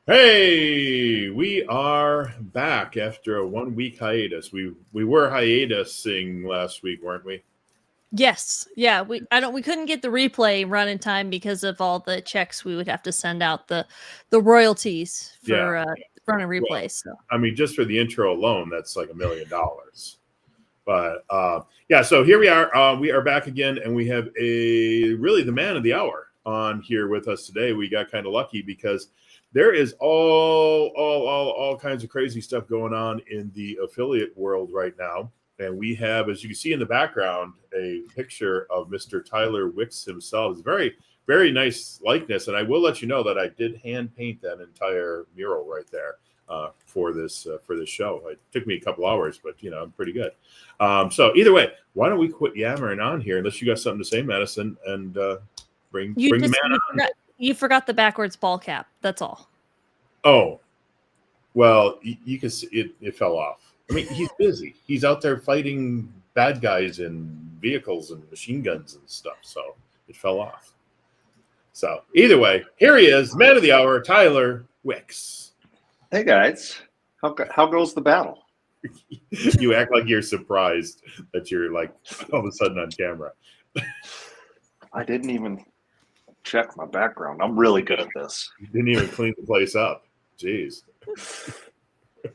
Hey, we are back after a 1 week hiatus. We were hiatusing last week, weren't we? Yes. Yeah, we couldn't get the replay run in time because of all the checks we would have to send out the royalties Yeah. for running Well, replays. So I mean, just for the intro alone, that's like $1 million. But yeah, so here we are. We are back again, and we have a really the man of the hour on here with us today. We got kind of lucky because there is all kinds of crazy stuff going on in the affiliate world right now. And we have, as you can see in the background, a picture of Mr. Tyler Wicks himself. It's a very nice likeness. And I will let you know that I did hand paint that entire mural right there for this show. It took me a couple hours, but I'm pretty good. So either way, why don't we quit yammering on here unless you got something to say, Madison, and bring you the just man on. you forgot the backwards ball cap. That's all. Oh, well, you can see it fell off. I mean, he's busy. He's out there fighting bad guys in vehicles and machine guns and stuff. So it fell off. So either way, here he is, man of the hour, Tyler Wicks. Hey guys, how goes the battle? You act like you're surprised that you're like all of a sudden on camera. I didn't even check my background. I'm really good at this. You didn't even clean the place up. Jeez.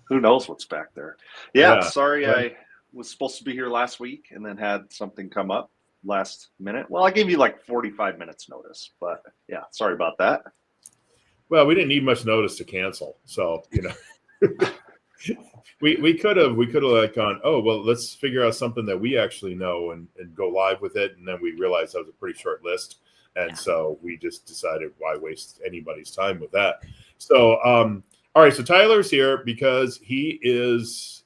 Who knows what's back there? Yeah, sorry well, I was supposed to be here last week and then had something come up last minute. Well, I gave you like 45 minutes notice, but yeah, sorry about that. Well, we didn't need much notice to cancel. So, we could have like gone, oh, well, let's figure out something that we actually know and go live with it. And then we realized that was a pretty short list. And so we just decided why waste anybody's time with that. So, all right. So Tyler's here because he is,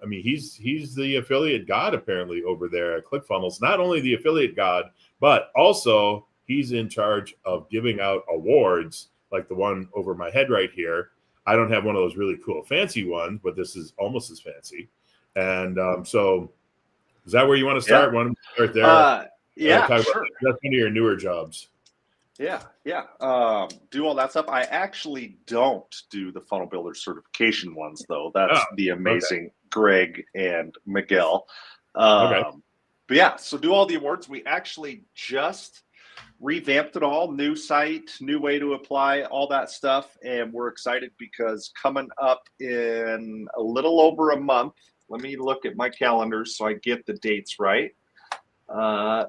he's the affiliate god apparently over there at ClickFunnels. Not only the affiliate god, but also he's in charge of giving out awards like the one over my head right here. I don't have one of those really cool fancy ones, but this is almost as fancy. And so is that where you want to start? Yeah. Want to start there? Yeah, sure. That's one of your newer jobs. Yeah. Do all that stuff. I actually don't do the funnel builder certification ones though. That's the amazing Greg and Miguel. Okay. But yeah, so do all the awards. We actually just revamped it all, new site, new way to apply, all that stuff. And we're excited because coming up in a little over a month, let me look at my calendar so I get the dates right.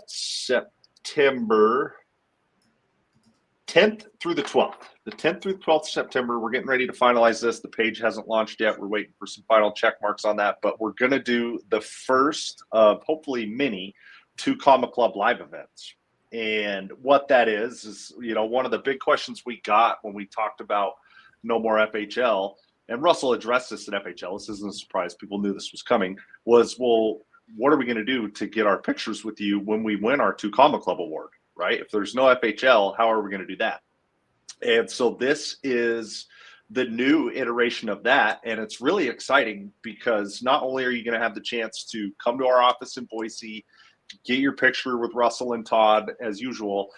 September 10th through the 12th. The 10th through the 12th of September, we're getting ready to finalize this. The page hasn't launched yet. We're waiting for some final check marks on that, but we're going to do the first of hopefully many 2 Comma Club live events. And what that is, one of the big questions we got when we talked about No More FHL, and Russell addressed this at FHL, this isn't a surprise, people knew this was coming, was, well, what are we going to do to get our pictures with you when we win our 2 Comma Club award, right? If there's no FHL, how are we going to do that? And so this is the new iteration of that. And it's really exciting because not only are you going to have the chance to come to our office in Boise, get your picture with Russell and Todd as usual,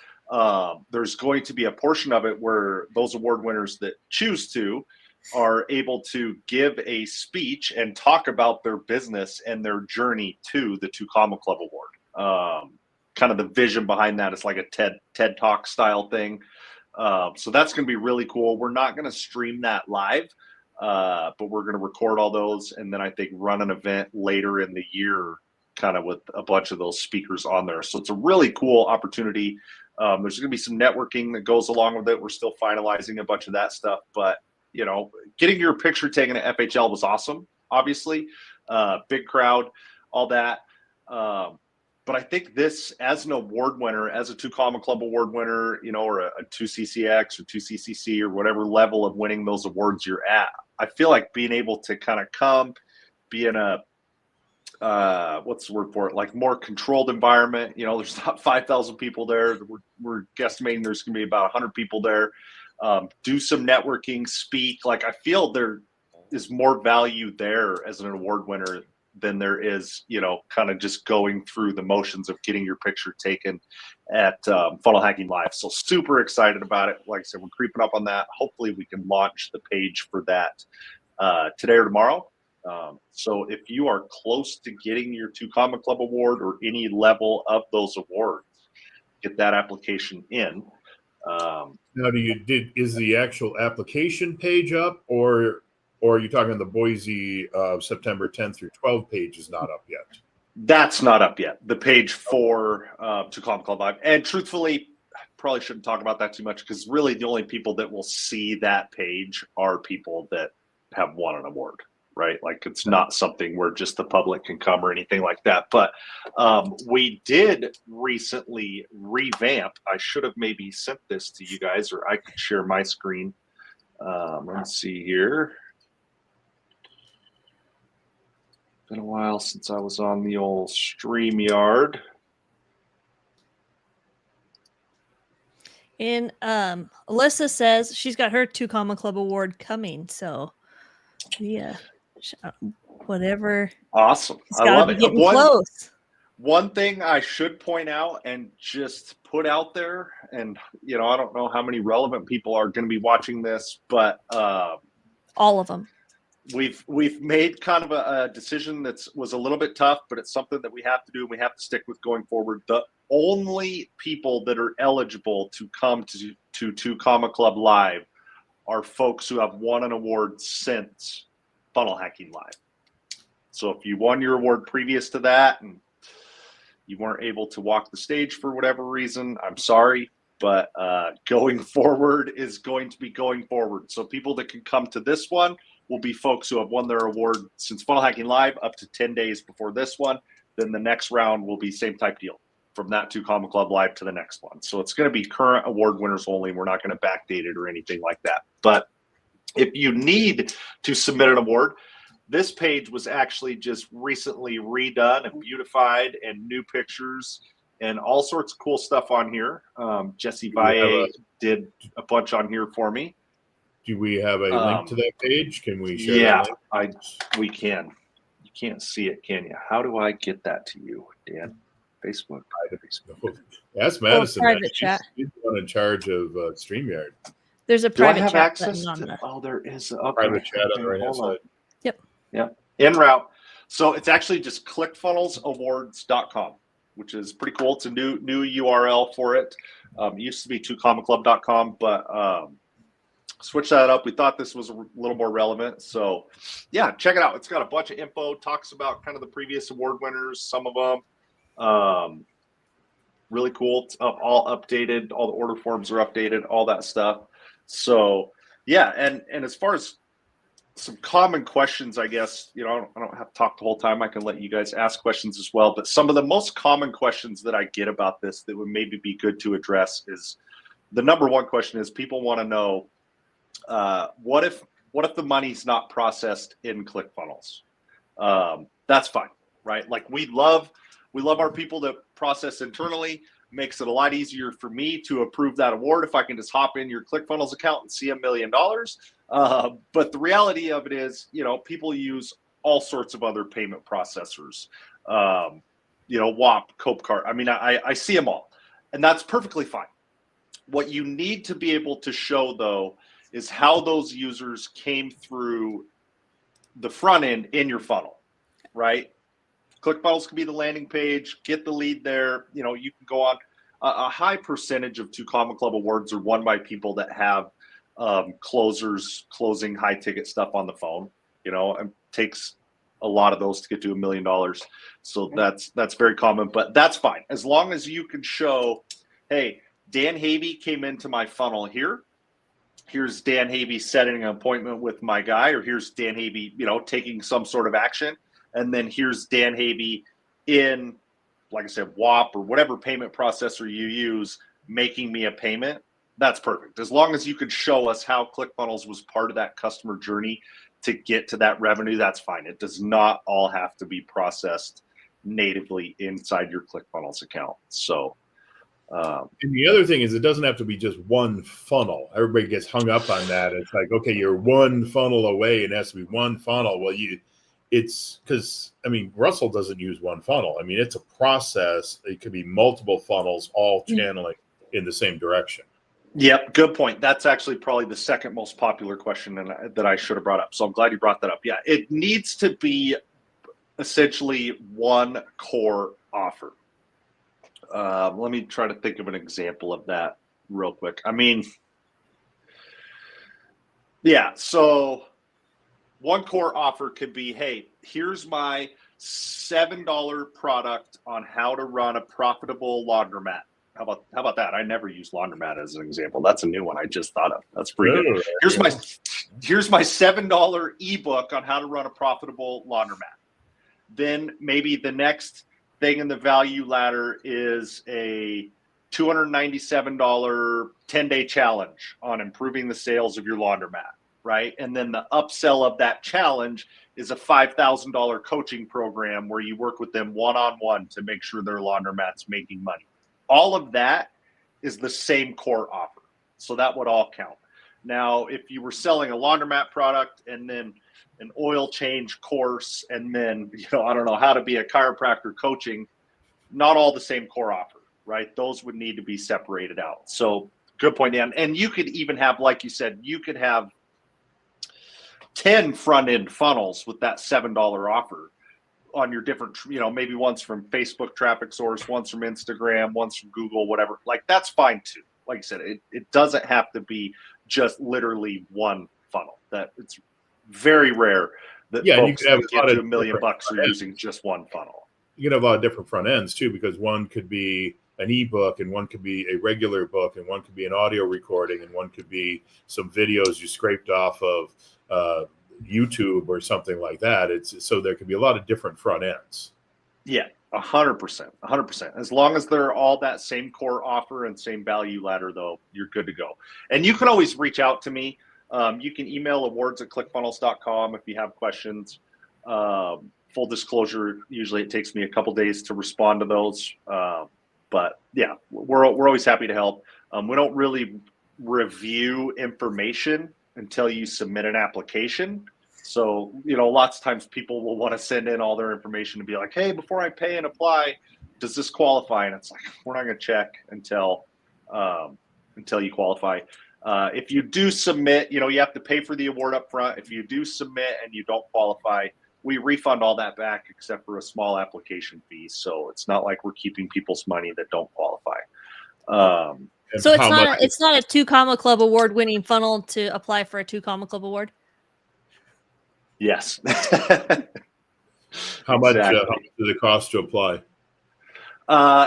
there's going to be a portion of it where those award winners that choose to are able to give a speech and talk about their business and their journey to the 2 Comma Club award. Kind of the vision behind that is like a TED Talk style thing. So that's going to be really cool. We're not going to stream that live, but we're going to record all those and then I think run an event later in the year kind of with a bunch of those speakers on there. So it's a really cool opportunity. There's going to be some networking that goes along with it. We're still finalizing a bunch of that stuff, but getting your picture taken at FHL was awesome, obviously. Big crowd, all that. But I think this, as an award winner, as a 2 Comma Club award winner, or a 2CCX or 2CCC or whatever level of winning those awards you're at, I feel like being able to kind of come, be in a, what's the word for it? Like more controlled environment. There's not 5,000 people there. We're guesstimating there's going to be about 100 people there. Do some networking, speak. Like I feel there is more value there as an award winner than there is, kind of just going through the motions of getting your picture taken at Funnel Hacking Live. So super excited about it. Like I said, we're creeping up on that. Hopefully we can launch the page for that today or tomorrow. So if you are close to getting your 2 Comma Club award or any level of those awards, get that application in. Now, is the actual application page up, or are you talking the Boise September 10th through 12th page is not up yet? That's not up yet. The page for 2 Comma Club Live, and truthfully, probably shouldn't talk about that too much because really the only people that will see that page are people that have won an award. Right? Like it's not something where just the public can come or anything like that. But we did recently revamp. I should have maybe sent this to you guys, or I could share my screen. Let's see here. Been a while since I was on the old StreamYard. And Alyssa says she's got her 2 Comma Club award coming. So yeah. Whatever. Awesome. I love it. Getting close. One thing I should point out and just put out there, and I don't know how many relevant people are going to be watching this, but all of them. We've made kind of a decision that was a little bit tough, but it's something that we have to do and we have to stick with going forward. The only people that are eligible to come to 2 Comma Club Live are folks who have won an award since Funnel Hacking Live. So if you won your award previous to that and you weren't able to walk the stage for whatever reason, I'm sorry, but going forward is going to be going forward. So people that can come to this one will be folks who have won their award since Funnel Hacking Live up to 10 days before this one. Then the next round will be same type deal from that 2 Comma Club Live to the next one. So it's going to be current award winners only. We're not going to backdate it or anything like that. But if you need to submit an award, this page was actually just recently redone and beautified, and new pictures and all sorts of cool stuff on here. Jesse Valle did a bunch on here for me. Do we have a link to that page? Can we share that link? We can. You can't see it, can you? How do I get that to you, Dan? Facebook? That's Madison. Private chat. She's the one in charge of StreamYard. There's a private chat access button on Oh, there is a private chat on the right hand side. Yep. En route. So it's actually just clickfunnelsawards.com, which is pretty cool. It's a new URL for it. It used to be 2commaclub.com, but switch that up. We thought this was a little more relevant. So yeah, check it out. It's got a bunch of info, talks about kind of the previous award winners, some of them. Really cool. It's all updated. All the order forms are updated, all that stuff. So yeah, and as far as some common questions, I guess, I don't have to talk the whole time. I can let you guys ask questions as well. But some of the most common questions that I get about this that would maybe be good to address is the number one question is people want to know, what if the money's not processed in ClickFunnels? That's fine, right? Like we love our people that process internally. Makes it a lot easier for me to approve that award if I can just hop in your ClickFunnels account and see $1 million. But the reality of it is, people use all sorts of other payment processors, WAP, Copecard. I mean, I see them all, and that's perfectly fine. What you need to be able to show, though, is how those users came through the front end in your funnel, right? ClickFunnels can be the landing page, get the lead there. You can go on. A high percentage of 2 Comma Club awards are won by people that have closers closing high ticket stuff on the phone. It takes a lot of those to get to $1 million. So that's very common, but that's fine. As long as you can show, hey, Dan Havey came into my funnel here. Here's Dan Havey setting an appointment with my guy, or here's Dan Havey, taking some sort of action. And then here's Dan Havey in, like I said, WAP or whatever payment processor you use, making me a payment. That's perfect. As long as you could show us how ClickFunnels was part of that customer journey to get to that revenue, that's fine. It does not all have to be processed natively inside your ClickFunnels account. So, and the other thing is, it doesn't have to be just one funnel. Everybody gets hung up on that. It's like, okay, you're one funnel away, and it has to be one funnel. Well, it's because, I mean, Russell doesn't use one funnel. I mean, it's a process. It could be multiple funnels all channeling in the same direction. Yep, good point. That's actually probably the second most popular question that I should have brought up. So I'm glad you brought that up. Yeah, it needs to be essentially one core offer. Let me try to think of an example of that real quick. I mean, yeah, so one core offer could be, hey, here's my $7 product on how to run a profitable laundromat. How about that? I never used laundromat as an example. That's a new one I just thought of. That's pretty good. Here's my $7 ebook on how to run a profitable laundromat. Then maybe the next thing in the value ladder is a $297 10-day challenge on improving the sales of your laundromat, right? And then the upsell of that challenge is a $5,000 coaching program where you work with them one-on-one to make sure their laundromat's making money. All of that is the same core offer. So that would all count. Now, if you were selling a laundromat product and then an oil change course and then, I don't know, how to be a chiropractor coaching, not all the same core offer, right? Those would need to be separated out. So good point, Dan. And you could even have, like you said, you could have 10 front-end funnels with that $7 offer on your different, maybe one's from Facebook traffic source, one's from Instagram, one's from Google, whatever. Like, that's fine too. Like I said, it doesn't have to be just literally one funnel. That it's very rare that folks that get to $1 million are using just one funnel. You can have a lot of different front ends too, because one could be an ebook and one could be a regular book and one could be an audio recording and one could be some videos you scraped off of YouTube or something like that. So there could be a lot of different front ends. Yeah, 100%. As long as they're all that same core offer and same value ladder, though, you're good to go. And you can always reach out to me. You can email awards@clickfunnels.com if you have questions. Full disclosure, usually it takes me a couple days to respond to those. But yeah, we're always happy to help. We don't really review information until you submit an application. So, lots of times people will want to send in all their information and be like, hey, before I pay and apply, does this qualify? And it's like, we're not going to check until you qualify. If you do submit, you have to pay for the award up front. If you do submit and you don't qualify, we refund all that back except for a small application fee. So it's not like we're keeping people's money that don't qualify. So it's not a 2 Comma Club award winning funnel to apply for a 2 Comma Club award? Yes. How much does it cost to apply?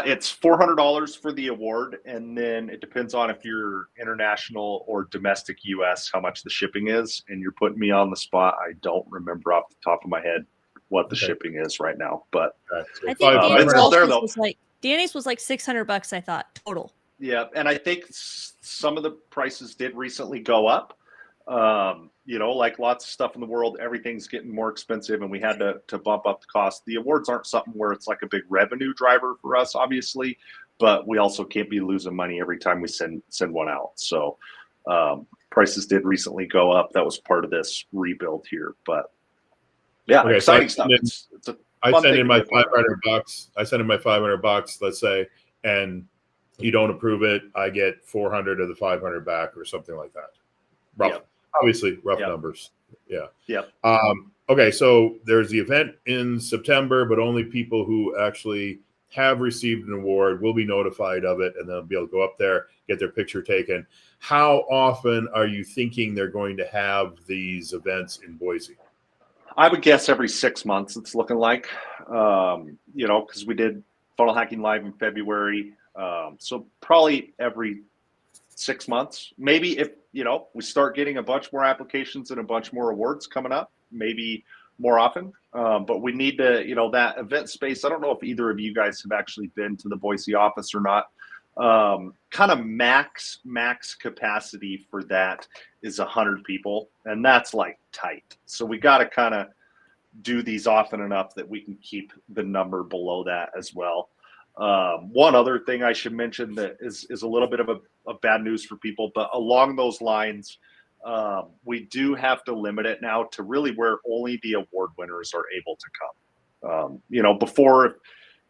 It's $400 for the award, and then it depends on if you're international or domestic US, how much the shipping is. And you're putting me on the spot. I don't remember off the top of my head what the shipping is right now, but I think Danny's was like $600, I thought, total. Yeah, and I think some of the prices did recently go up. Like lots of stuff in the world, everything's getting more expensive, and we had to bump up the cost. The awards aren't something where it's like a big revenue driver for us, obviously, but we also can't be losing money every time we send one out. So prices did recently go up. That was part of this rebuild here, but yeah, exciting stuff. I send in my $500. I send in my $500, let's say, and you don't approve it, I get 400 of the 500 back or something like that. Obviously rough numbers. Yeah. Okay, so there's the event in September, but only people who actually have received an award will be notified of it, and they'll be able to go up there, get their picture taken. How often are you thinking they're going to have these events in Boise? I would guess every 6 months. It's looking like, because we did Funnel Hacking Live in February. So probably every 6 months. Maybe if we start getting a bunch more applications and a bunch more awards coming up, maybe more often. But we need to, that event space. I don't know if either of you guys have actually been to the Boise office or not. Kind of max capacity for that is 100 people, and that's like tight. So we got to kind of do these often enough that we can keep the number below that as well. One other thing I should mention that is a little bit of a bad news for people, but along those lines, we do have to limit it now to really where only the award winners are able to come. Before,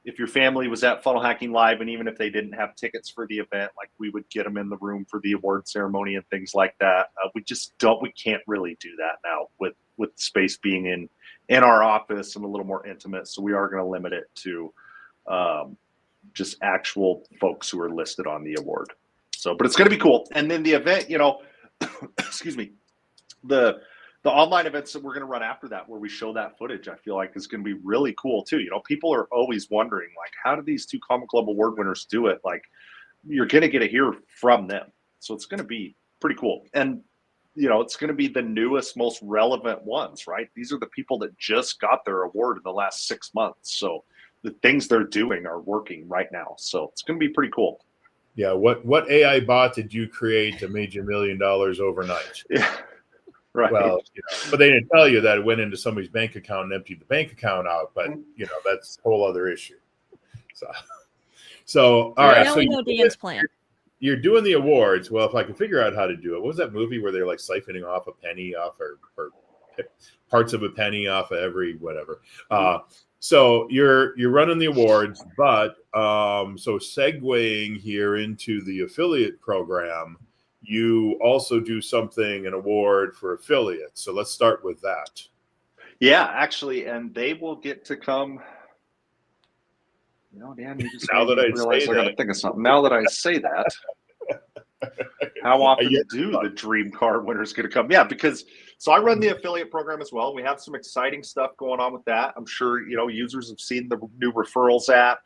if your family was at Funnel Hacking Live, and even if they didn't have tickets for the event, like we would get them in the room for the award ceremony and things like that. We can't really do that now with space being in our office and a little more intimate. So we are going to limit it to just actual folks who are listed on the award. So, but it's going to be cool. And then the event, excuse me, the online events that we're going to run after that, where we show that footage, I feel like is going to be really cool too. People are always wondering, like, how do these two Comic Club award winners do it? Like, you're going to get to hear from them. So it's going to be pretty cool. And, it's going to be the newest, most relevant ones, right? These are the people that just got their award in the last 6 months. So the things they're doing are working right now. So it's going to be pretty cool. Yeah. What AI bot did you create that made you $1 million overnight? Yeah. Right. Well, but they didn't tell you that it went into somebody's bank account and emptied the bank account out. But that's a whole other issue. So all right. Now So we know Dan's plan. You're doing the awards. Well, if I can figure out how to do it, what was that movie where they're like siphoning off a penny off or parts of a penny off of every whatever? So you're running the awards, but so segueing here into the affiliate program, you also do an award for affiliates. So let's start with that. Yeah, actually, and they will get to come. Dan, you just now that I realize I got to think of something. Now that I say that, how often do the dream car winners get to come? Yeah, so I run the affiliate program as well. We have some exciting stuff going on with that. I'm sure users have seen the new referrals app,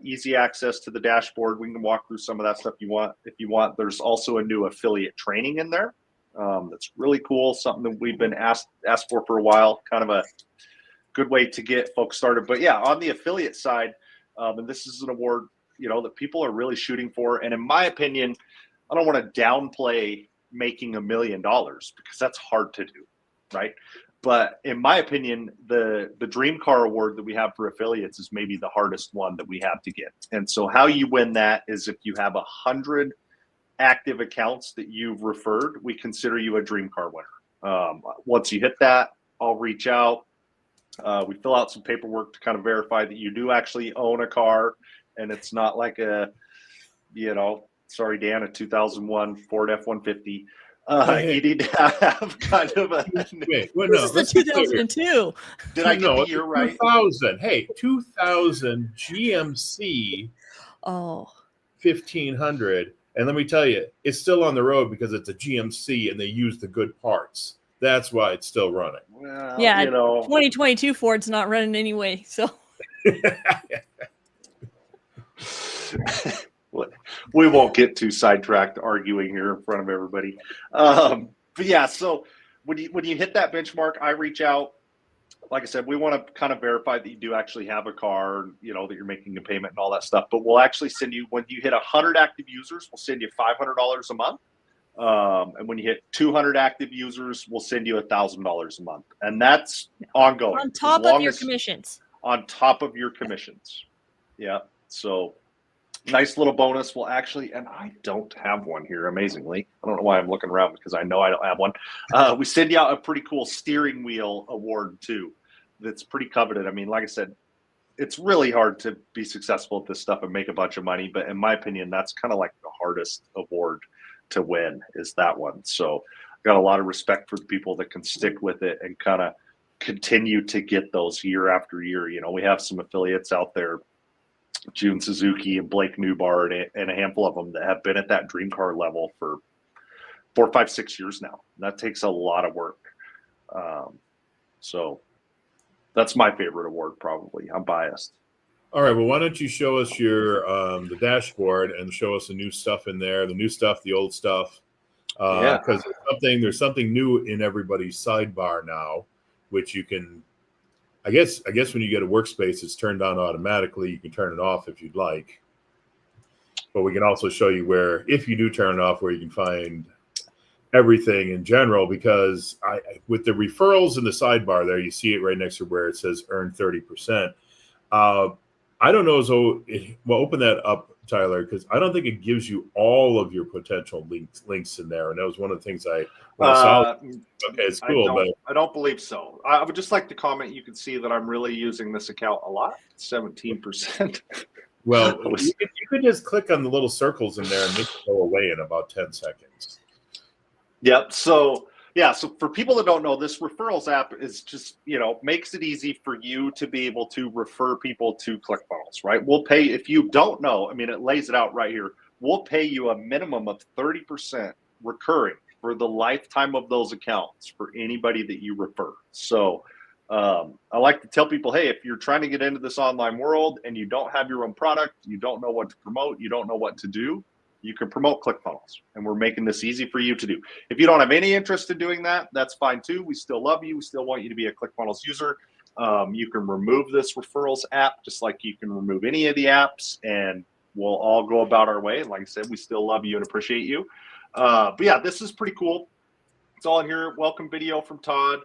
easy access to the dashboard. We can walk through some of that stuff if you want. There's also a new affiliate training in there. That's really cool. Something that we've been asked for a while. Kind of a good way to get folks started. But yeah, on the affiliate side. And this is an award, that people are really shooting for. And in my opinion, I don't want to downplay making $1 million because that's hard to do, right? But in my opinion, the Dream Car Award that we have for affiliates is maybe the hardest one that we have to get. And so how you win that is if you have 100 active accounts that you've referred, we consider you a Dream Car winner. Once you hit that, I'll reach out. We fill out some paperwork to kind of verify that you do actually own a car and it's not like a 2001 Ford F-150. You need to have kind of a. Wait, well, this is the 2002. Did I get the year right? 2000. Hey, 2000 GMC. 1500. And let me tell you, it's still on the road because it's a GMC and they use the good parts. That's why it's still running. Well, yeah, 2022 Ford's not running anyway. So we won't get too sidetracked arguing here in front of everybody. But yeah, so when you hit that benchmark, I reach out. Like I said, we want to kind of verify that you do actually have a car, that you're making a payment and all that stuff. But we'll actually send you, when you hit 100 active users, we'll send you $500 a month. And when you hit 200 active users, we'll send you $1,000 a month, and that's ongoing. On top of your commissions. On top of your commissions, yeah. So nice little bonus. We'll actually, and I don't have one here. Amazingly, I don't know why I'm looking around because I know I don't have one. We send you out a pretty cool steering wheel award too. That's pretty coveted. I mean, like I said, it's really hard to be successful at this stuff and make a bunch of money. But in my opinion, that's kind of like the hardest award to win is that one. So I've got a lot of respect for the people that can stick with it and kind of continue to get those year after year. We have some affiliates out there, June Suzuki and Blake Newbar and a handful of them that have been at that dream car level for 4, 5, 6 years now. That takes a lot of work. So that's my favorite award, probably. I'm biased. All right. Well, why don't you show us your the dashboard and show us the new stuff in there, the new stuff, the old stuff, because there's something new in everybody's sidebar now, which you can. I guess when you get a workspace, it's turned on automatically. You can turn it off if you'd like, but we can also show you where, if you do turn it off, where you can find everything in general. Because with the referrals in the sidebar there, you see it right next to where it says earn 30%. I don't know. So, well, open that up, Tyler, because I don't think it gives you all of your potential links in there. And that was one of the things when I saw. Okay, it's cool, but I don't believe so. I would just like to comment. You can see that I'm really using this account a lot. 17%. well, you could just click on the little circles in there and make it go away in about 10 seconds. Yep. So for people that don't know, this referrals app is just, makes it easy for you to be able to refer people to ClickFunnels, right? We'll pay, if you don't know, I mean, it lays it out right here. We'll pay you a minimum of 30% recurring for the lifetime of those accounts for anybody that you refer. So I like to tell people, hey, if you're trying to get into this online world and you don't have your own product, you don't know what to promote, you don't know what to do, you can promote ClickFunnels, and we're making this easy for you to do. If you don't have any interest in doing that, that's fine too. We still love you. We still want you to be a ClickFunnels user. You can remove this referrals app just like you can remove any of the apps, and we'll all go about our way. And like I said, we still love you and appreciate you. But yeah, this is pretty cool. It's all in here. Welcome video from Todd.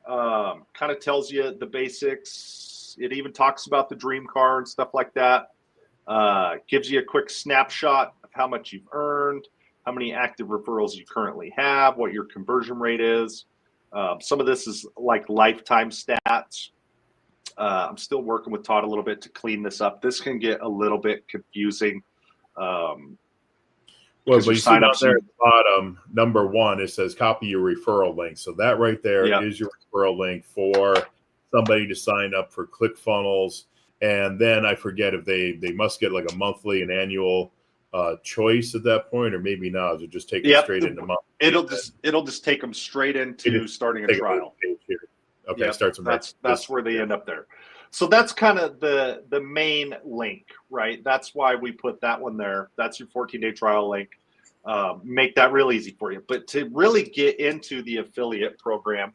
Kind of tells you the basics. It even talks about the dream car and stuff like that. Gives you a quick snapshot of how much you've earned, how many active referrals you currently have, what your conversion rate is. Some of this is like lifetime stats. I'm still working with Todd a little bit to clean this up. This can get a little bit confusing. Well, but you see down there at the bottom, number 1, it says copy your referral link. So that right there is your referral link for somebody to sign up for ClickFunnels. And then I forget if they must get like a monthly and annual choice at that point, or maybe not. It'll just take them straight into monthly. It'll just take them straight into starting a trial. Okay, starts them. That's where they end up there. So that's kind of the main link, right? That's why we put that one there. That's your 14-day trial link. Make that real easy for you. But to really get into the affiliate program,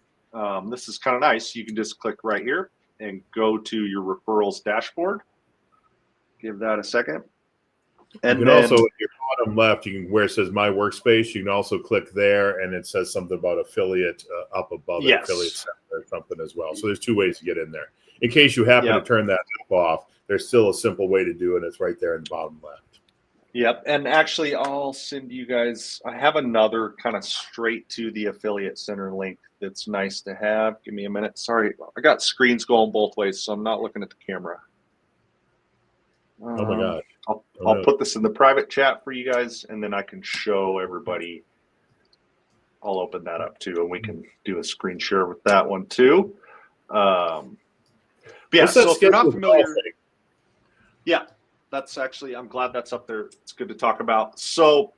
this is kind of nice. You can just click right here and go to your referrals dashboard. Give that a second. And you can also, at your bottom left, where it says My Workspace, you can also click there, and it says something about affiliate up above it, affiliate center or something as well. So there's 2 ways to get in there. In case you happen to turn that off, there's still a simple way to do it. It's right there in the bottom left. Yep. And actually, I'll send you guys, I have another kind of straight to the affiliate center link that's nice to have. Give me a minute. Sorry, I got screens going both ways, so I'm not looking at the camera. Oh my God. I'll put this in the private chat for you guys, and then I can show everybody. I'll open that up too, and we can do a screen share with that one too. Yeah, so if you're not familiar, that's actually, I'm glad that's up there. It's good to talk about. So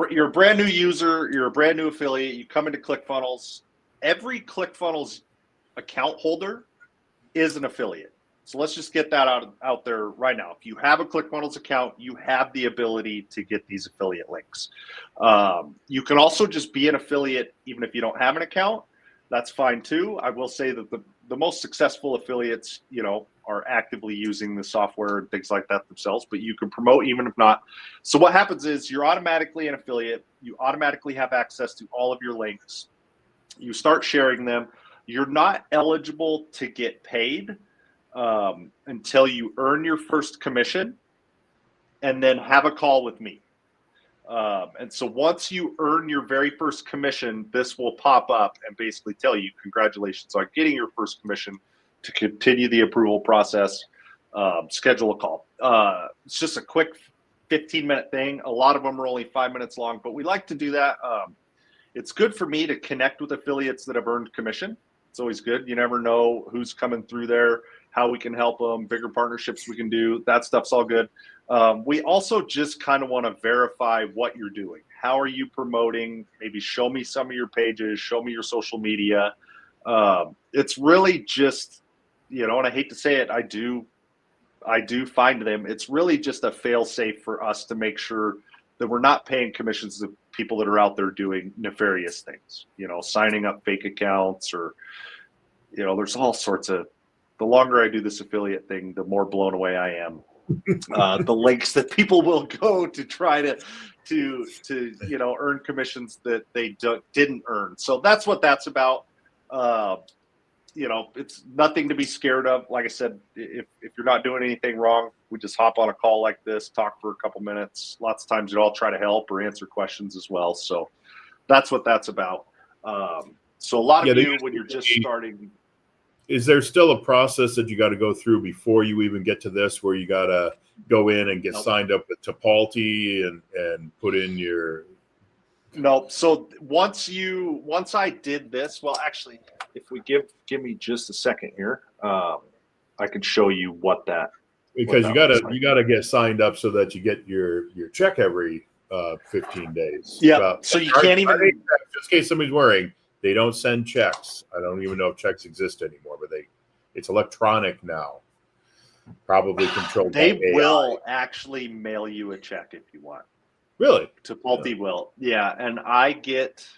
you're a brand new user, you're a brand new affiliate, you come into ClickFunnels. Every ClickFunnels account holder is an affiliate. So let's just get that out there right now. If you have a ClickFunnels account, you have the ability to get these affiliate links. You can also just be an affiliate even if you don't have an account. That's fine too. I will say that the most successful affiliates, are actively using the software and things like that themselves, but you can promote even if not. So what happens is you're automatically an affiliate. You automatically have access to all of your links. You start sharing them. You're not eligible to get paid until you earn your first commission and then have a call with me. And so once you earn your very first commission, this will pop up and basically tell you, congratulations on getting your first commission. To continue the approval process, schedule a call. It's just a quick 15-minute thing. A lot of them are only 5 minutes long, but we like to do that. It's good for me to connect with affiliates that have earned commission. It's always good. You never know who's coming through there, how we can help them, bigger partnerships we can do. That stuff's all good. We also just kind of want to verify what you're doing. How are you promoting? Maybe show me some of your pages, show me your social media. It's really just, and I hate to say it, I do find them. It's really just a fail safe for us to make sure that we're not paying commissions to people that are out there doing nefarious things, signing up fake accounts or, there's all sorts of, the longer I do this affiliate thing, the more blown away I am. The links that people will go to try to earn commissions that they didn't earn. So that's what that's about. it's nothing to be scared of. Like I said, if you're not doing anything wrong, we just hop on a call like this, talk for a couple minutes. Lots of times I'll try to help or answer questions as well. So that's what that's about. So a lot of you, when you're just starting. Is there still a process that you got to go through before you even get to this, where you got to go in and get signed up with Tipalti and put in your? No. So once I did this, well, actually, if we give me just a second here, I can show you what that. Because you gotta get signed up so that you get your check every 15 days. Yeah. So you can't even. Just in case somebody's worrying. They don't send checks. I don't even know if checks exist anymore, but it's electronic now. Probably controlled by AI. They will actually mail you a check if you want. Really? Tipalti will. Yeah. And I get,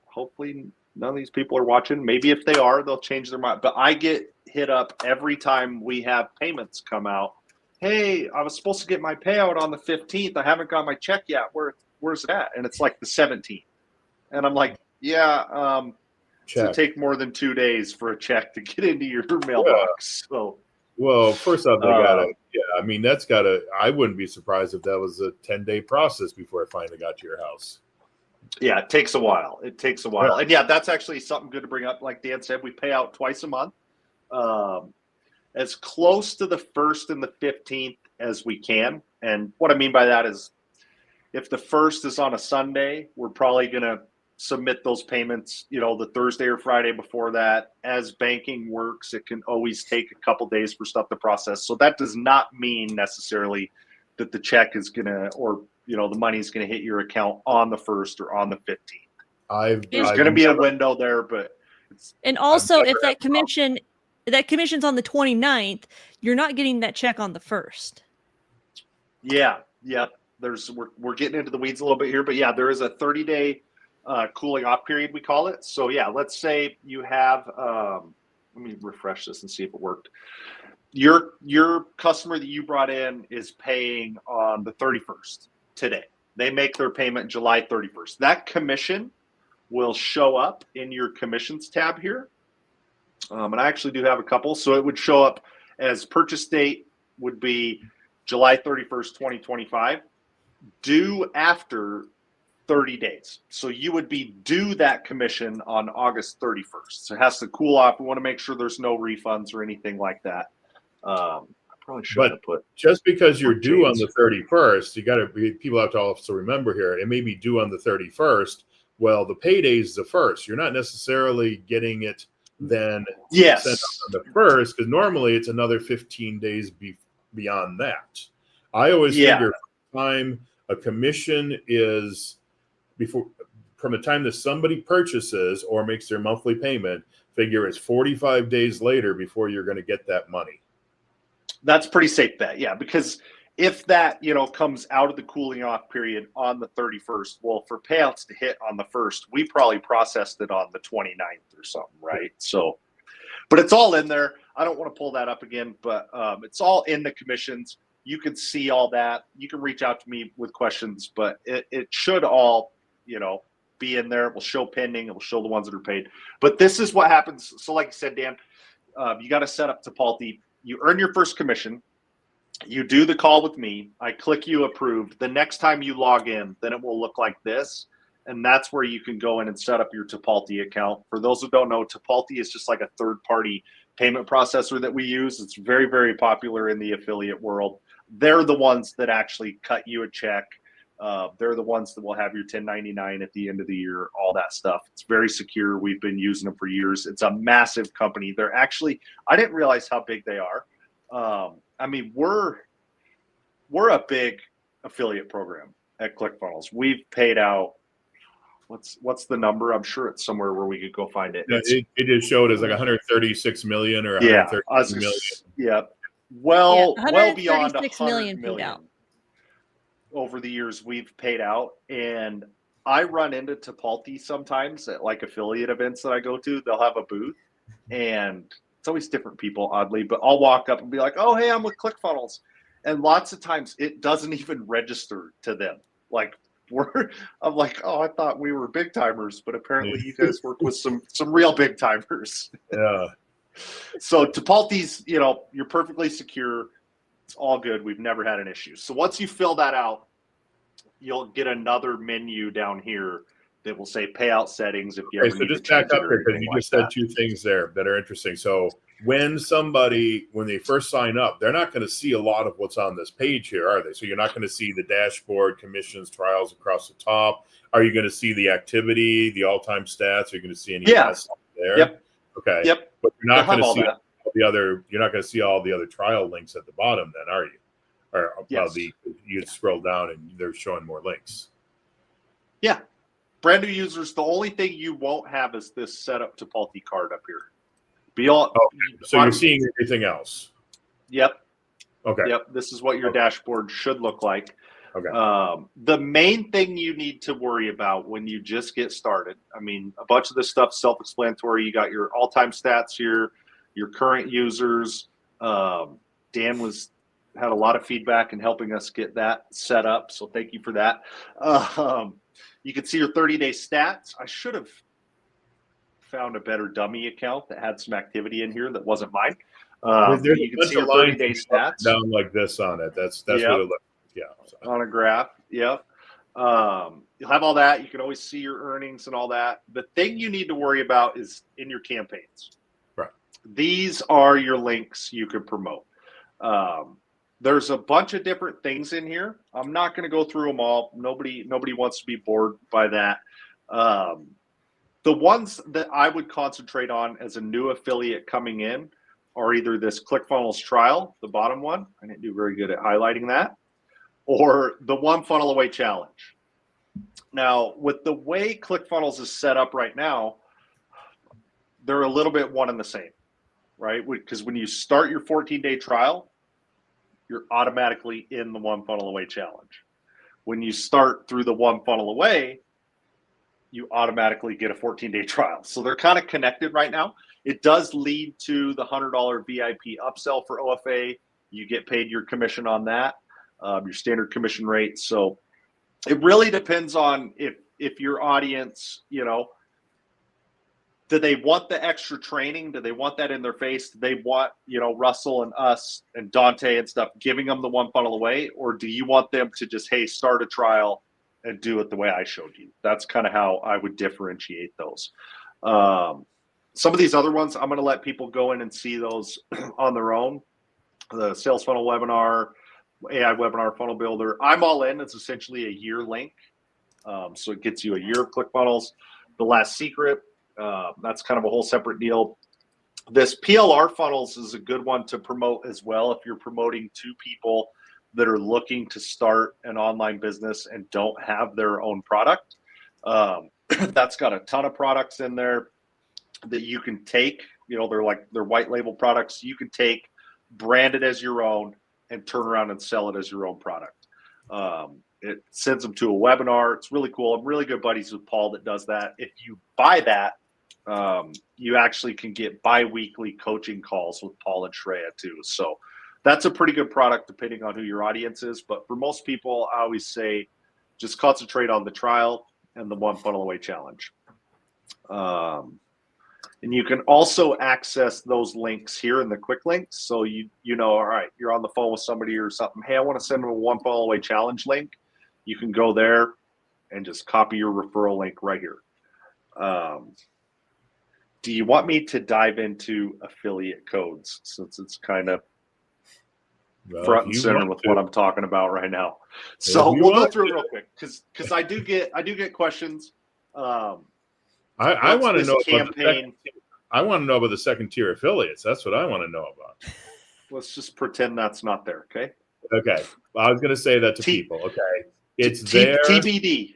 hopefully none of these people are watching. Maybe if they are, they'll change their mind. But I get hit up every time we have payments come out. Hey, I was supposed to get my payout on the 15th. I haven't got my check yet. Where's it at? And it's like the 17th. And I'm like, yeah, to take more than 2 days for a check to get into your mailbox. Yeah. So, well, first off, they gotta. Yeah, I mean that's gotta. I wouldn't be surprised if that was a 10-day process before it finally got to your house. Yeah, it takes a while. Yeah. And that's actually something good to bring up. Like Dan said, we pay out twice a month, as close to the 1st and the 15th as we can. And what I mean by that is, if the 1st is on a Sunday, we're probably gonna submit those payments, the Thursday or Friday before that. As banking works, it can always take a couple days for stuff to process. So that does not mean necessarily that the check is the money's gonna hit your account on the 1st or on the 15th. There's gonna be a window there, but and also if that commission's on the 29th, you're not getting that check on the 1st. Yeah. We're getting into the weeds a little bit here, but yeah, there is a 30-day cooling off period, we call it. So yeah, let's say you have, let me refresh this and see if it worked. Your customer that you brought in is paying on the 31st today. They make their payment July 31st. That commission will show up in your commissions tab here. And I actually do have a couple. So it would show up as purchase date would be July 31st, 2025, due after 30 days. So you would be due that commission on August 31st. So it has to cool off. We want to make sure there's no refunds or anything like that. I probably should have put. Just because you're due on the 31st, people have to also remember here, it may be due on the 31st. Well, the payday is the 1st. You're not necessarily getting it then sent on the 1st, because normally it's another 15 days beyond that. I always figure time a commission is from the time that somebody purchases or makes their monthly payment, figure it's 45 days later before you're going to get that money. That's pretty safe bet. Yeah. Because if that, comes out of the cooling off period on the 31st, well, for payouts to hit on the 1st, we probably processed it on the 29th or something. Right. So, but it's all in there. I don't want to pull that up again, but it's all in the commissions. You can see all that. You can reach out to me with questions, but it should all, be in there. It will show pending. It will show the ones that are paid. But this is what happens. So like you said, Dan, you got to set up Tipalti. You earn your first commission. You do the call with me. I click you approved. The next time you log in, then it will look like this. And that's where you can go in and set up your Tipalti account. For those who don't know, Tipalti is just like a third-party payment processor that we use. It's very, very popular in the affiliate world. They're the ones that actually cut you a check. They're the ones that will have your 1099 at the end of the year, all that stuff. It's very secure. We've been using them for years. It's a massive company. They're actually, I didn't realize how big they are. We're a big affiliate program at ClickFunnels. We've paid out, what's the number? I'm sure it's somewhere where we could go find it. It just showed as like 136 million or 130 million. Yeah. Well beyond 136 million paid out. Over the years we've paid out, and I run into Tipalti sometimes at like affiliate events that I go to. They'll have a booth, and it's always different people, oddly, but I'll walk up and be like, oh, hey, I'm with ClickFunnels. And lots of times it doesn't even register to them. Like I'm like, oh, I thought we were big timers, but apparently you guys work with some real big timers. Yeah. So Tepalti's, you're perfectly secure. It's all good. We've never had an issue. So once you fill that out, you'll get another menu down here that will say payout settings if you ever So need to just back change it up or here because anything you like just said that. two things there that are interesting. So when they first sign up, they're not going to see a lot of what's on this page here, are they? So you're not going to see the dashboard, commissions, trials across the top. Are you going to see the activity, the all-time stats? Are you going to see any Yeah. of that stuff there? Yep. Okay. Yep. But you're not going to see that. you're not going to see all the other trial links at the bottom then, are you? Or Yes. you scroll down and they're showing more links. Yeah. Brand new users, the only thing you won't have is this setup Tepalti card up here. So you're seeing everything else. Yep. Okay. Yep. This is what your dashboard should look like. Okay. The main thing you need to worry about when you just get started, I mean, a bunch of this stuff self-explanatory. You got your all-time stats here, your current users. Dan had a lot of feedback in helping us get that set up, so thank you for that. You can see your 30-day stats. I should have found a better dummy account that had some activity in here that wasn't mine. There's you a can bunch see your of lines 30-day stats down like this on it. That's what it looks like. Yeah. So. On a graph. Yep. You'll have all that. You can always see your earnings and all that. The thing you need to worry about is in your campaigns. Right. These are your links you can promote. There's a bunch of different things in here. I'm not going to go through them all. Nobody wants to be bored by that. The ones that I would concentrate on as a new affiliate coming in are either this ClickFunnels trial, the bottom one. I didn't do very good at highlighting that. Or the one funnel away challenge. Now, with the way ClickFunnels is set up right now, they're a little bit one and the same, right? Because when you start your 14-day trial, you're automatically in the one funnel away challenge. When you start through the one funnel away, you automatically get a 14-day trial. So they're kind of connected right now. It does lead to the $100 VIP upsell for OFA. You get paid your commission on that. Your standard commission rate. So it really depends on if your audience, do they want the extra training? Do they want that in their face? Do they want, Russell and us and Dante and stuff giving them the one funnel away? Or do you want them to just, hey, start a trial and do it the way I showed you? That's kind of how I would differentiate those. Some of these other ones, I'm going to let people go in and see those on their own. The sales funnel webinar, AI webinar funnel builder. I'm all in. It's essentially a year link. So it gets you a year of ClickFunnels. The last secret, that's kind of a whole separate deal. This PLR funnels is a good one to promote as well if you're promoting to people that are looking to start an online business and don't have their own product. That's got a ton of products in there that you can take. They're white label products. You can take, brand it as your own, and turn around and sell it as your own product. It sends them to a webinar. It's really cool. I'm really good buddies with Paul that does that. If you buy that, you actually can get bi-weekly coaching calls with Paul and Shreya too. So that's a pretty good product depending on who your audience is. But for most people, I always say just concentrate on the trial and the one funnel away challenge. And you can also access those links here in the quick links. So all right, you're on the phone with somebody or something. Hey, I want to send them a one funnel away challenge link. You can go there and just copy your referral link right here. Do you want me to dive into affiliate codes since it's kind of front and center with what I'm talking about right now? So we'll go through it real quick because I do get questions. I want to know campaign. I want to know about the second tier affiliates. That's what I want to know about. Let's just pretend that's not there. Okay. Okay. Well, I was going to say that to people. Okay. It's there. TBD.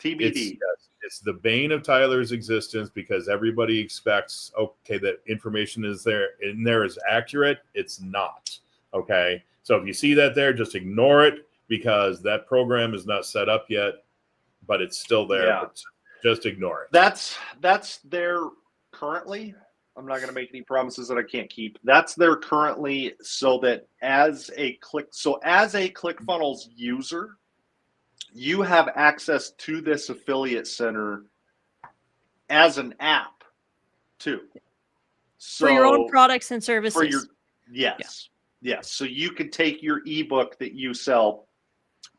It's the bane of Tyler's existence because everybody expects, okay, that information is there and there is accurate. It's not. Okay. So if you see that there, just ignore it because that program is not set up yet, but it's still there. Yeah. But just ignore it. That's there currently. I'm not going to make any promises that I can't keep. That's there currently so that as a ClickFunnels user, you have access to this affiliate center as an app too. So for your own products and services. for your yes. So you can take your ebook that you sell,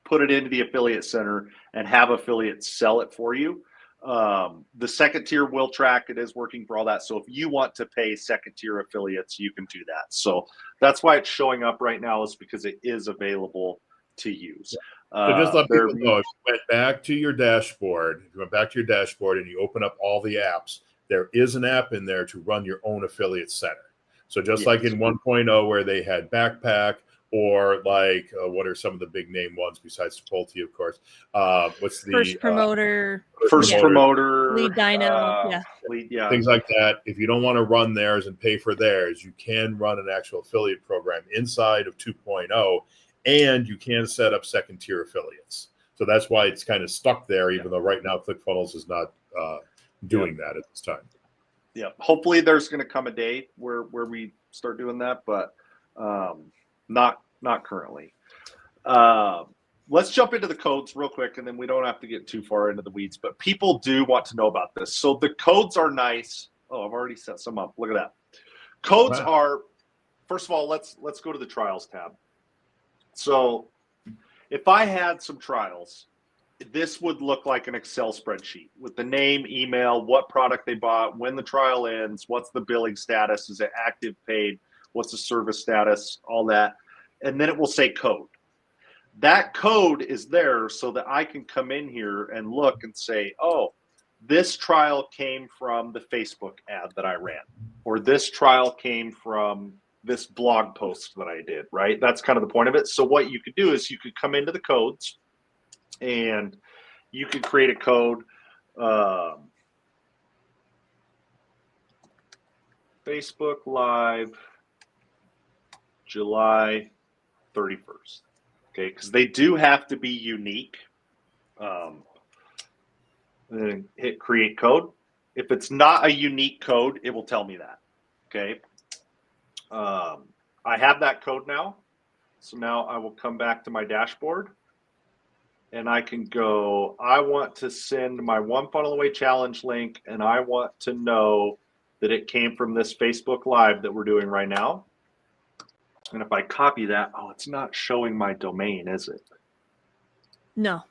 put it into the affiliate center, and have affiliates sell it for you. The second tier will track. It is working for all that. So if you want to pay second tier affiliates, you can do that. So that's why it's showing up right now, is because it is available to use. So just let people know, if you went back to your dashboard, and you open up all the apps, there is an app in there to run your own affiliate center. So just like in 1.0 where they had Backpack, or like what are some of the big name ones besides Chipotle, of course? What's the First Promoter, Lead Dino, things like that. If you don't want to run theirs and pay for theirs, you can run an actual affiliate program inside of 2.0, and you can set up second tier affiliates. So that's why it's kind of stuck there, even though right now ClickFunnels is not doing that at this time. Yeah, hopefully there's going to come a day where we start doing that, but not currently. Let's jump into the codes real quick, and then we don't have to get too far into the weeds, but people do want to know about this. So the codes are nice. Oh, I've already set some up. Look at that. Codes are, first of all, let's go to the trials tab. So if I had some trials, this would look like an Excel spreadsheet with the name, email, what product they bought, when the trial ends, what's the billing status, is it active, paid, what's the service status, all that. And then it will say code. That code is there so that I can come in here and look and say, oh, this trial came from the Facebook ad that I ran, or this trial came from this blog post that I did, right? That's kind of the point of it. So what you could do is you could come into the codes, and you could create a code. Facebook Live, July 31st. Okay, because they do have to be unique. And then hit create code. If it's not a unique code, it will tell me that. Okay. I have that code now. So now I will come back to my dashboard, and I can go, I want to send my One Funnel Away Challenge link, and I want to know that it came from this Facebook Live that we're doing right now. And if I copy that, oh, it's not showing my domain, is it? No.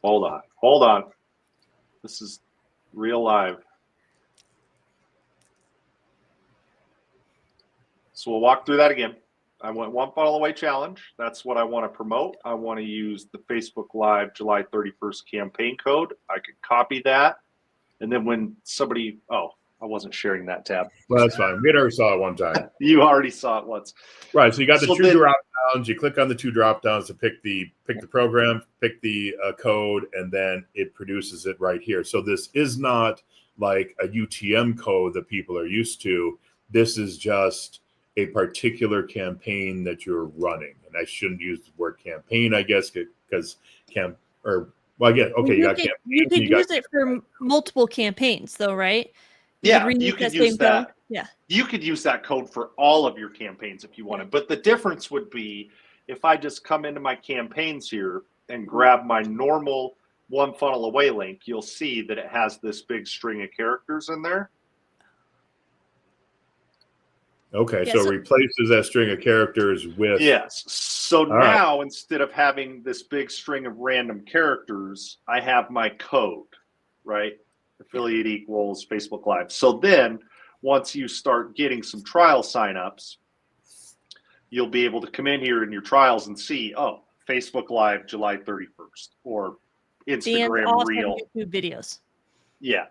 Hold on. This is real live. So we'll walk through that again. I went One Funnel Away Challenge. That's what I want to promote. I want to use the Facebook Live July 31st campaign code. I could copy that. And then when somebody, I wasn't sharing that tab. Well, that's fine. We already saw it one time. You already saw it once. Right. So you got the two drop downs. You click on the two drop downs to pick the program, pick the code, and then it produces it right here. So this is not like a UTM code that people are used to. This is just a particular campaign that you're running. And I shouldn't use the word campaign, I guess, because you got campaign. You could use it for multiple campaigns, though, right? You could use that. Code. Yeah, you could use that code for all of your campaigns if you wanted. But the difference would be if I just come into my campaigns here and grab my normal One Funnel Away link, you'll see that it has this big string of characters in there. Okay, so it replaces that string of characters with... Yes. So now, instead of having this big string of random characters, I have my code, right? Affiliate equals Facebook Live. So then, once you start getting some trial signups, you'll be able to come in here in your trials and see, Facebook Live July 31st, or Instagram Reel. YouTube videos. Yeah.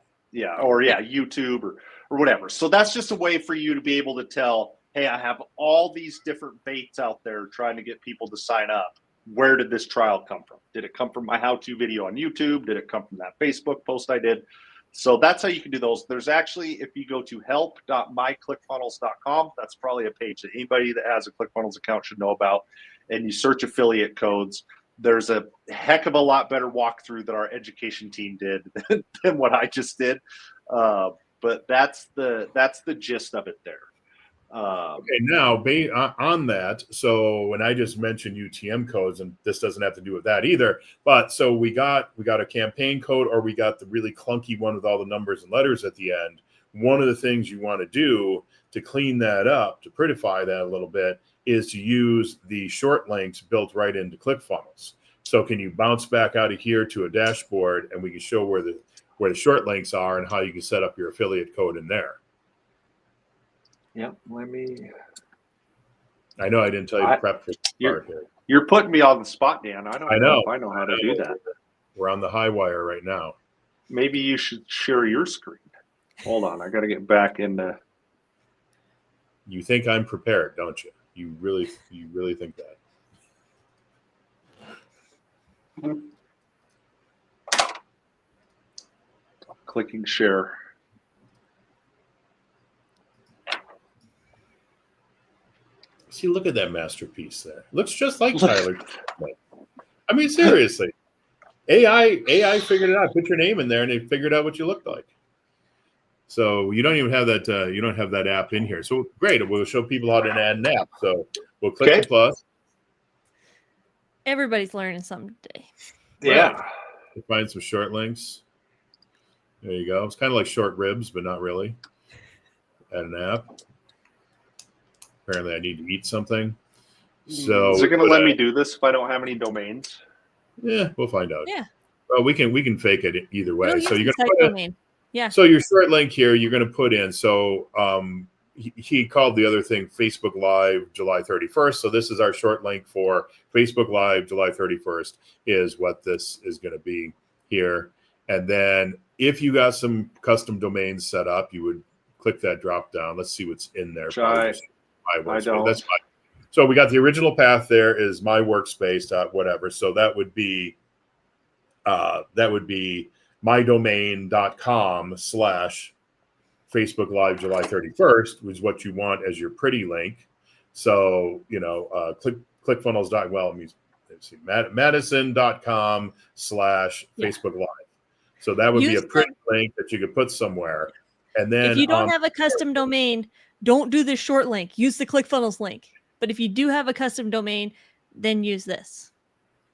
Or YouTube or whatever. So that's just a way for you to be able to tell, hey, I have all these different baits out there trying to get people to sign up. Where did this trial come from? Did it come from my how-to video on YouTube? Did it come from that Facebook post I did? So that's how you can do those. There's actually, if you go to help.myclickfunnels.com, that's probably a page that anybody that has a ClickFunnels account should know about, and you search affiliate codes. There's a heck of a lot better walkthrough that our education team did than what I just did. But that's the gist of it there. Okay, now on that, so when I just mentioned UTM codes, and this doesn't have to do with that either, but so we got a campaign code, or we got the really clunky one with all the numbers and letters at the end. One of the things you want to do to clean that up, to prettify that a little bit, is to use the short links built right into ClickFunnels. So can you bounce back out of here to a dashboard, and we can show where the short links are and how you can set up your affiliate code in there. Yep, I know I didn't tell you to prep for the part here. You're putting me on the spot, Dan. I don't know if I know how to do that. We're on the high wire right now. Maybe you should share your screen. Hold on, I got to get back into. You think I'm prepared, don't you? You really think that? Clicking share. See, look at that masterpiece there. Looks just like Tyler. I mean, seriously. AI figured it out. Put your name in there, and they figured out what you looked like. So you don't even have that. You don't have that app in here. So great. We'll show people how to add an app. So we'll click the plus. Everybody's learning something today. Yeah. Right. We'll find some short links. There you go. It's kind of like short ribs, but not really. Add an app. Apparently, I need to eat something. So is it going to let me do this if I don't have any domains? Yeah, we'll find out. Yeah. Well, we can fake it either way. So you're going to put domain. Yeah. So your short link here, you're going to put in. So he called the other thing Facebook Live July 31st. So this is our short link for Facebook Live July 31st is what this is going to be here. And then if you got some custom domains set up, you would click that drop down. Let's see what's in there. I don't. That's fine. So we got the original path there is my workspace whatever. So that would be mydomain.com/Facebook Live July 31st, which is what you want as your pretty link. So, ClickFunnels. Madison.com/Facebook Live. So that would be a pretty link that you could put somewhere. And then if you don't have a custom domain, don't do the short link. Use the ClickFunnels link. But if you do have a custom domain, then use this.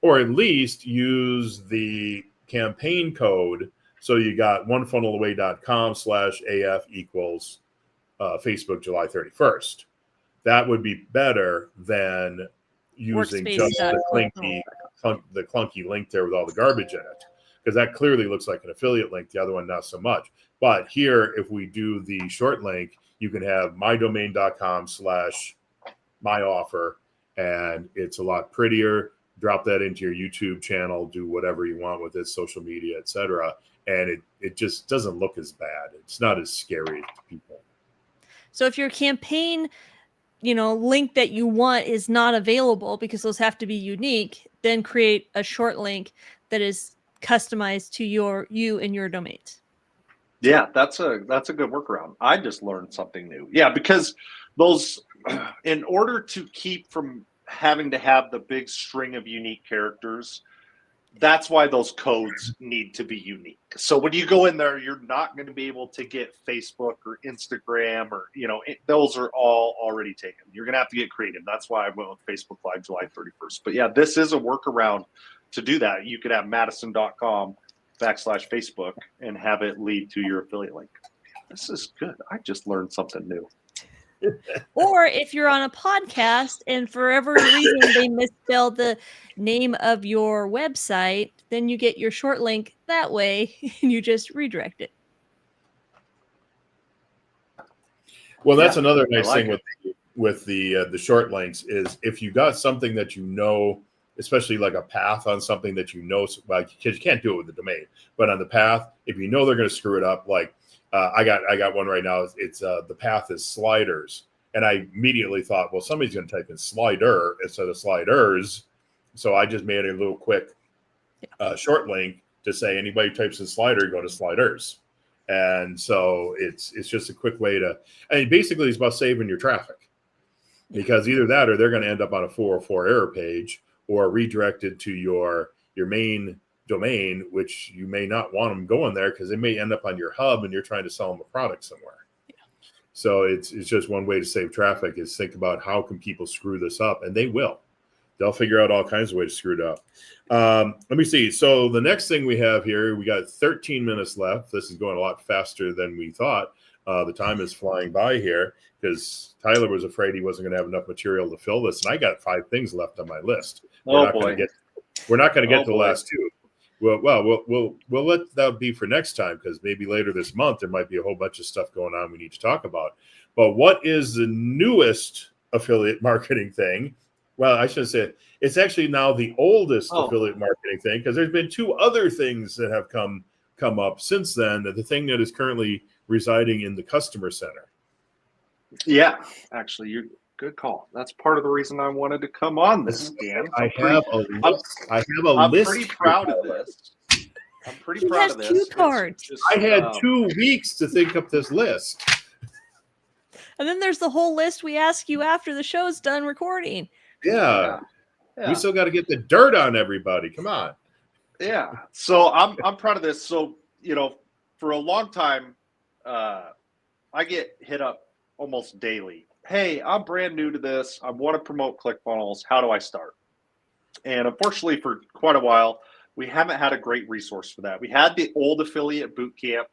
Or at least use the campaign code. So you got onefunnelaway.com/AF equals Facebook July 31st. That would be better than using just the clunky link there with all the garbage in it. Because that clearly looks like an affiliate link. The other one, not so much. But here, if we do the short link, you can have mydomain.com/myoffer, and it's a lot prettier. Drop that into your YouTube channel, do whatever you want with it, social media, etc. And it just doesn't look as bad. It's not as scary to people. So if your campaign, link that you want is not available because those have to be unique, then create a short link that is customized to you and your domains. Yeah, that's a good workaround. I just learned something new. Yeah, because those, in order to keep from having to have the big string of unique characters, that's why those codes need to be unique. So when you go in there, you're not going to be able to get Facebook or Instagram or, those are all already taken. You're going to have to get creative. That's why I went with Facebook Live July 31st. But yeah, this is a workaround to do that. You could have madison.com/Facebook and have it lead to your affiliate link. This is good. I just learned something new. Or if you're on a podcast and for whatever reason they misspelled the name of your website, then you get your short link that way and you just redirect it. Well, that's another nice thing with the short links is if you got something that especially like a path on something that because you can't do it with the domain, but on the path, if they're going to screw it up, like I got one right now. It's the path is sliders, and I immediately thought, well, somebody's going to type in slider instead of sliders, so I just made a little quick short link to say anybody who types in slider, go to sliders, and so it's just a quick way to. Basically, it's about saving your traffic, because either that or they're going to end up on a 404 error page or redirected to your main domain, which you may not want them going there because they may end up on your hub and you're trying to sell them a product somewhere. Yeah. So it's just one way to save traffic is think about how can people screw this up, and they will. They'll figure out all kinds of ways to screw it up. Let me see. So the next thing we have here, we got 13 minutes left. This is going a lot faster than we thought. The time is flying by here because Tyler was afraid he wasn't going to have enough material to fill this, and I got 5 things left on my list. We're not going to get to the last 2. Well, we'll let that be for next time because maybe later this month there might be a whole bunch of stuff going on we need to talk about. But what is the newest affiliate marketing thing? Well, I should say it's actually now the oldest affiliate marketing thing because there's been 2 other things that have come up since then. The thing that is currently residing in the customer center. Yeah, actually, good call. That's part of the reason I wanted to come on this, Dan. I have a list. I'm pretty proud of this. I'm pretty proud of this. 2 cards. I had 2 weeks to think up this list. And then there's the whole list we ask you after the show's done recording. Yeah. We still got to get the dirt on everybody. Come on. Yeah. So I'm proud of this. So, for a long time, I get hit up almost daily. Hey, I'm brand new to this. I want to promote ClickFunnels. How do I start? And unfortunately, for quite a while, we haven't had a great resource for that. We had the old affiliate boot camp,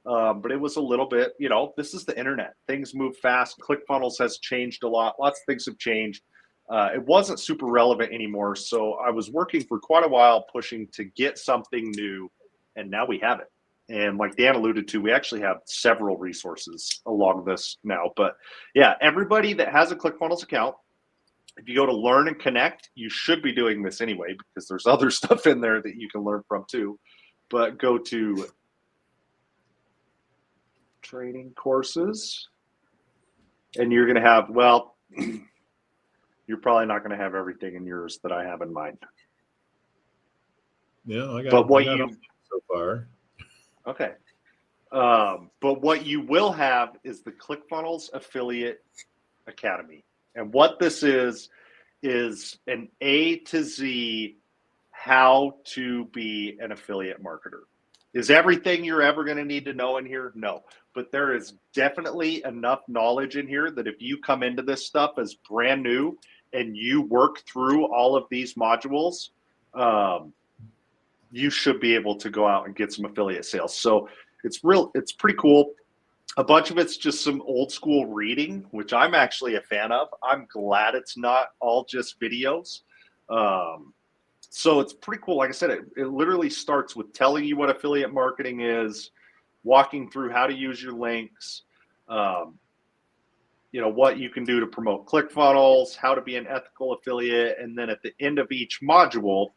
but it was a little bit, this is the internet. Things move fast. ClickFunnels has changed a lot. Lots of things have changed. It wasn't super relevant anymore. So I was working for quite a while pushing to get something new, and now we have it. And like Dan alluded to, we actually have several resources along this now. But yeah, everybody that has a ClickFunnels account, if you go to Learn and Connect, you should be doing this anyway because there's other stuff in there that you can learn from too. But go to training courses, and you're going to have, you're probably not going to have everything in yours that I have in mind. Yeah, I got. But what so far. Okay. But what you will have is the ClickFunnels Affiliate Academy. And what this is an A to Z how to be an affiliate marketer. Is everything you're ever going to need to know in here? No. But there is definitely enough knowledge in here that if you come into this stuff as brand new and you work through all of these modules, you should be able to go out and get some affiliate sales. So it's pretty cool. A bunch of it's just some old school reading, which I'm actually a fan of. I'm glad it's not all just videos. So it's pretty cool. Like I said, it literally starts with telling you what affiliate marketing is, walking through how to use your links, what you can do to promote ClickFunnels, how to be an ethical affiliate. And then at the end of each module,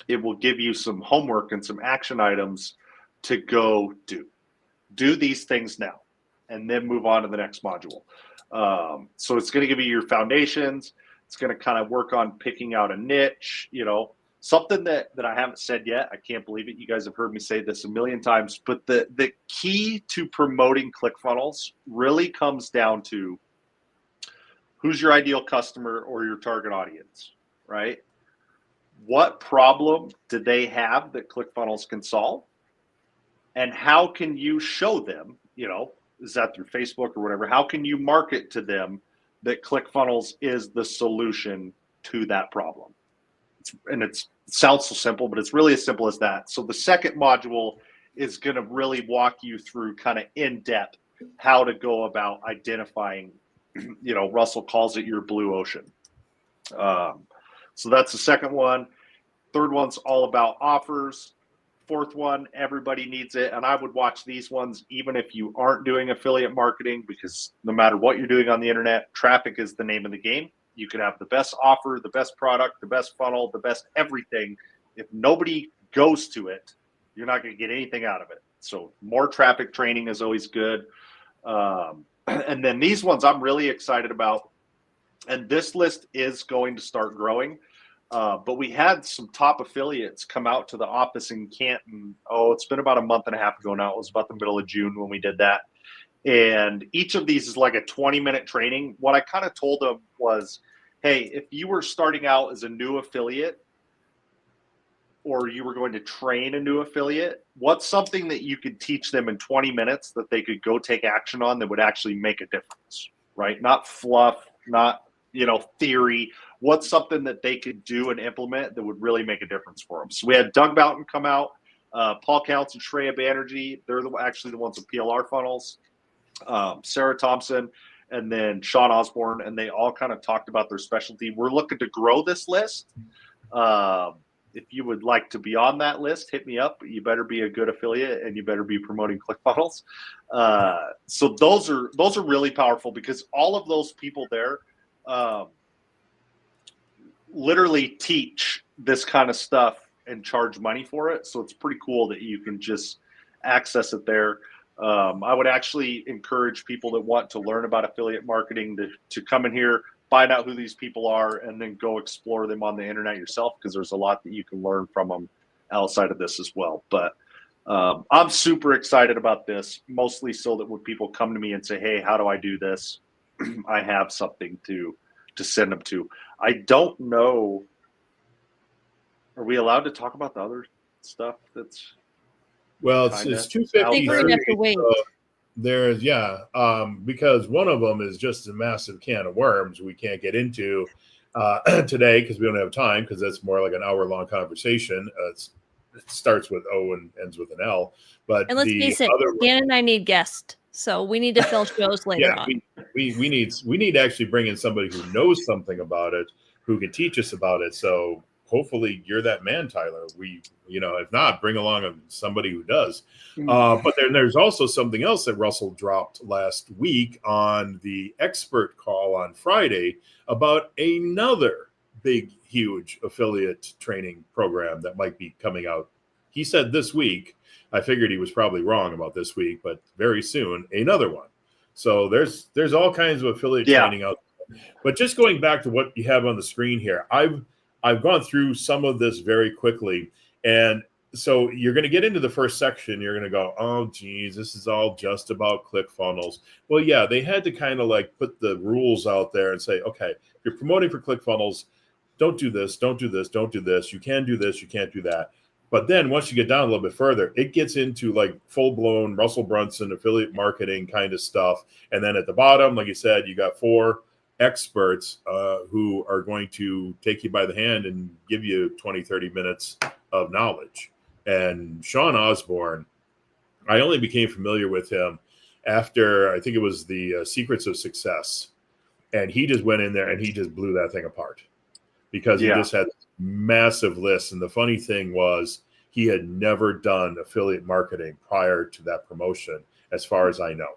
it will give you some homework and some action items to go do. Do these things now, and then move on to the next module. So it's going to give you your foundations. It's going to kind of work on picking out a niche, something that I haven't said yet. I can't believe it. You guys have heard me say this a million times, but the key to promoting ClickFunnels really comes down to who's your ideal customer or your target audience, right? What problem do they have that ClickFunnels can solve? And how can you show them, is that through Facebook or whatever? How can you market to them that ClickFunnels is the solution to that problem? It sounds so simple, but it's really as simple as that. So the second module is going to really walk you through kind of in depth how to go about identifying, Russell calls it your blue ocean. So that's the second one. Third one's all about offers. Fourth one, everybody needs it. And I would watch these ones even if you aren't doing affiliate marketing, because no matter what you're doing on the internet, traffic is the name of the game. You could have the best offer, the best product, the best funnel, the best everything. If nobody goes to it, you're not going to get anything out of it. So more traffic training is always good. And then these ones I'm really excited about. And this list is going to start growing. But we had some top affiliates come out to the office in Canton. It's been about a month and a half ago now. It was about the middle of June when we did that. And each of these is like a 20-minute training. What I kind of told them was, hey, if you were starting out as a new affiliate, or you were going to train a new affiliate, what's something that you could teach them in 20 minutes that they could go take action on that would actually make a difference, right? Not fluff, not, theory. What's something that they could do and implement that would really make a difference for them? So we had Doug Mountain come out, Paul Counts and Shreya Banerjee. They're actually the ones with PLR funnels. Sarah Thompson, and then Sean Osborne, and they all kind of talked about their specialty. We're looking to grow this list. If you would like to be on that list, hit me up. You better be a good affiliate and you better be promoting ClickFunnels. So those are really powerful because all of those people there literally teach this kind of stuff and charge money for it. So it's pretty cool that you can just access it there. I would actually encourage people that want to learn about affiliate marketing to come in here, find out who these people are, and then go explore them on the internet yourself, because there's a lot that you can learn from them outside of this as well. But I'm super excited about this, mostly so that when people come to me and say, hey, how do I do this? I have something to send them to. I don't know. Are we allowed to talk about the other stuff that's... Well, it's I 250. think we're gonna have to wait. There's because one of them is just a massive can of worms we can't get into today because we don't have time, because that's more like an hour-long conversation. It starts with O and ends with an L. But And let's face it, Dan and I need guests, so we need to fill shows later on. We need to actually bring in somebody who knows something about it, who can teach us about it. So hopefully you're that man, Tyler. If not, bring along somebody who does. But then there's also something else that Russell dropped last week on the expert call on Friday about another big, huge affiliate training program that might be coming out. He said this week. I figured he was probably wrong about this week, but very soon, another one. So there's all kinds of affiliate training out there. But just going back to what you have on the screen here, I've gone through some of this very quickly. And so you're going to get into the first section. You're going to go, oh, geez, this is all just about ClickFunnels. Well, yeah, they had to kind of like put the rules out there and say, okay, if you're promoting for ClickFunnels, don't do this, don't do this, don't do this. You can do this, you can't do that. But then once you get down a little bit further, it gets into like full-blown Russell Brunson affiliate marketing kind of stuff. And then at the bottom, like you said, you got 4 experts who are going to take you by the hand and give you 20, 30 minutes of knowledge. And Sean Osborne, I only became familiar with him after, I think it was the Secrets of Success. And he just went in there and he just blew that thing apart because he just had massive lists. And the funny thing was he had never done affiliate marketing prior to that promotion, as far as I know.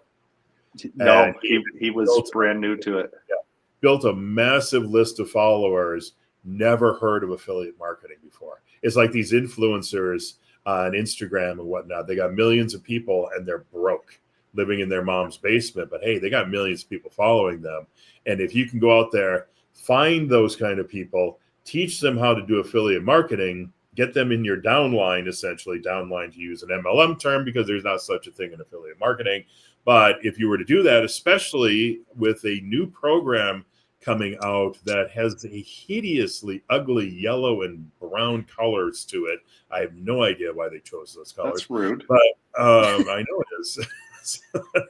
No, he was brand new to it. Yeah, built a massive list of followers, never heard of affiliate marketing before. It's like these influencers on Instagram and whatnot. They got millions of people and they're broke, living in their mom's basement. But hey, they got millions of people following them. And if you can go out there, find those kind of people, teach them how to do affiliate marketing, get them in your downline, essentially, downline to use an MLM term because there's not such a thing in affiliate marketing. But if you were to do that, especially with a new program coming out that has a hideously ugly yellow and brown colors to it, I have no idea why they chose those colors. That's rude. But I know it is.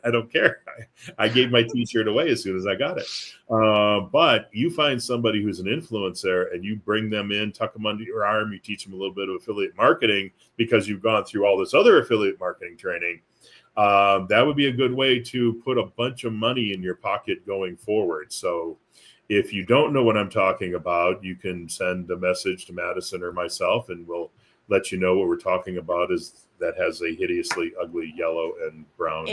I don't care. I gave my t-shirt away as soon as I got it. But you find somebody who's an influencer and you bring them in, tuck them under your arm, you teach them a little bit of affiliate marketing because you've gone through all this other affiliate marketing training. That would be a good way to put a bunch of money in your pocket going forward. So if you don't know what I'm talking about, you can send a message to Madison or myself and we'll let you know what we're talking about that has a hideously ugly yellow and brown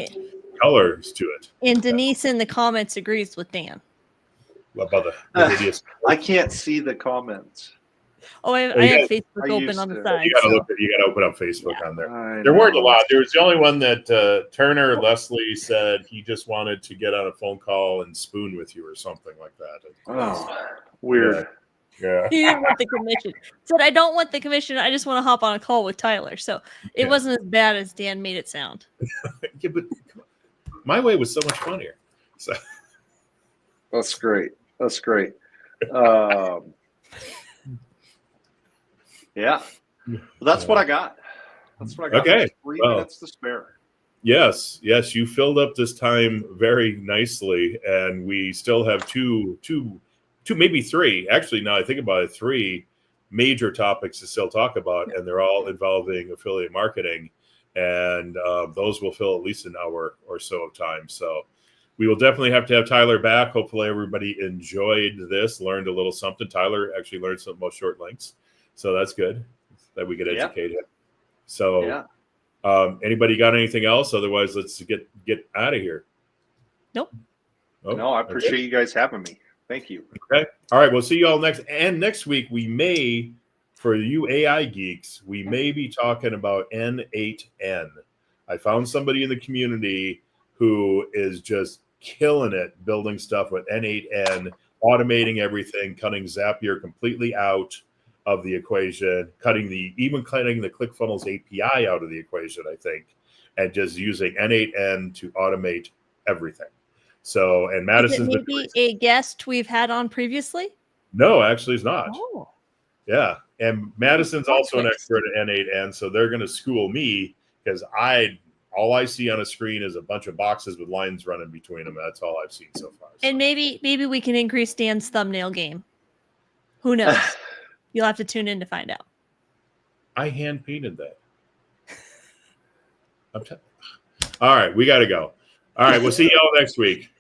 colors to it. And Denise in the comments agrees with Dan. About the hideous. I can't see the comments. Oh, I have Facebook open on the side. You got to open up Facebook on there. There weren't a lot. There was the only one that Turner Leslie said he just wanted to get on a phone call and spoon with you or something like that. Oh, weird. Yeah. He didn't want the commission. He said, I don't want the commission. I just want to hop on a call with Tyler. So it wasn't as bad as Dan made it sound. Yeah, but my way was so much funnier. So that's great. That's great. Yeah. Well, that's what I got. That's what I got. Okay. There's 3 Well, minutes to spare. Yes, you filled up this time very nicely, and we still have two, maybe three. Actually, now I think about it, 3 major topics to still talk about, and they're all involving affiliate marketing, and those will fill at least an hour or so of time. So we will definitely have to have Tyler back. Hopefully, everybody enjoyed this, learned a little something. Tyler actually learned some most short links, so that's good that we get educated. So. Yeah. Anybody got anything else? Otherwise, let's get out of here. Nope. Oh, No, I appreciate you guys having me. Thank you. Okay. All right. We'll see you all next week. We may, for you AI geeks, we may be talking about N8N. I found somebody in the community who is just killing it building stuff with N8N, automating everything, cutting Zapier completely out of the equation, cutting the ClickFunnels API out of the equation, I think, and just using N8N to automate everything. So, and Madison's Is it maybe a guest we've had on previously? No, actually, it's not. Oh. Yeah, and Madison's also an expert at N8N, so they're going to school me because all I see on a screen is a bunch of boxes with lines running between them. That's all I've seen so far. So. And maybe we can increase Dan's thumbnail game. Who knows? You'll have to tune in to find out. I hand painted that. All right, we got to go. All right, we'll see y'all next week.